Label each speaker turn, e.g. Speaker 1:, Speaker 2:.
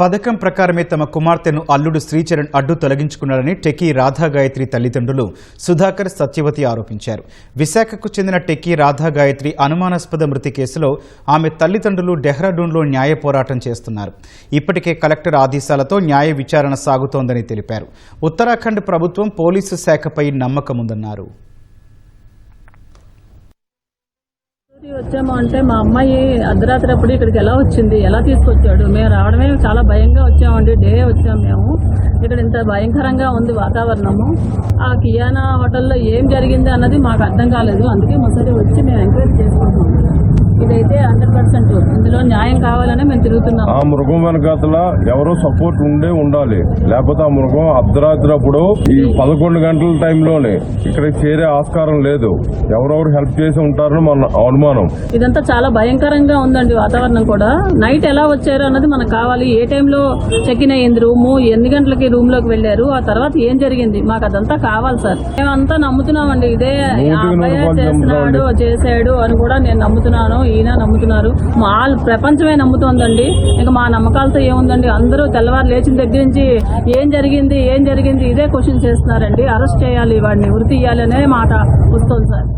Speaker 1: పథకం ప్రకారమే తమ కుమార్తెను అల్లుడు శ్రీచరణ్ అడ్డు తొలగించుకున్నారని టెకీ రాధాగాయత్రి తల్లిదండ్రులు సుధాకర్ సత్యవతి ఆరోపించారు. విశాఖకు చెందిన టెకీ రాధాగాయత్రి అనుమానాస్పద మృతి కేసులో ఆమె తల్లిదండ్రులు డెహ్రాడూన్లో న్యాయ పోరాటం చేస్తున్నారు. ఇప్పటికే కలెక్టర్ ఆదేశాలతో న్యాయ విచారణ సాగుతోందని తెలిపారు. ఉత్తరాఖండ్ ప్రభుత్వం పోలీసు శాఖపై నమ్మకముందన్నారు.
Speaker 2: వచ్చాము అంటే మా అమ్మాయి అర్ధరాత్రి అప్పుడు ఇక్కడికి ఎలా వచ్చింది, ఎలా తీసుకొచ్చాడు? మేము రావడమే చాలా భయంగా వచ్చామండి. డే వచ్చాము మేము. ఇక్కడ ఇంత భయంకరంగా ఉంది వాతావరణము. ఆ కియానా హోటల్లో ఏం జరిగింది అన్నది మాకు అర్థం కాలేదు. అందుకే మొదటి వచ్చి మేము ఎంక్వైరీ చేసుకుంటున్నాం. ఇదైతే 100% ఇందులో న్యాయం కావాలని మేము తిరుగుతున్నాం.
Speaker 3: ఆ మృగం వెనకాతల ఎవరో సపోర్ట్ ఉండాలి, లేకపోతే ఆ మృగం అర్ధరాత్రి అప్పుడు ఈ 11 గంటల టైంలోనే ఇక్కడికి చేరే ఆస్కారం లేదు. ఎవరెవరు హెల్ప్ చేసి ఉంటారని మన అనుమానం.
Speaker 2: ఇదంతా చాలా భయంకరంగా ఉందండి. వాతావరణం కూడా నైట్ ఎలా వచ్చారు అన్నది మనకు కావాలి. ఏ టైంలో చెక్ ఇన్ అయ్యింది రూము, ఎన్ని గంటలకి రూమ్ లోకి వెళ్లారు, ఆ తర్వాత ఏం జరిగింది, మాకు అదంతా కావాలి సార్. మేమంతా నమ్ముతున్నామండి. ఇదే చేశాడు అని కూడా నేను నమ్ముతున్నాను, ఈయన నమ్ముతున్నారు, మా ప్రపంచమే నమ్ముతోందండి. ఇంకా మా నమ్మకాలతో ఏముందండి? అందరూ తెల్లవారు లేచిన దగ్గర నుంచి ఏం జరిగింది ఇదే క్వశ్చన్ చేస్తున్నారండి. అరెస్ట్ చేయాలి, వాడిని ఉరి తీయాలి అనే మాట వస్తుంది సార్.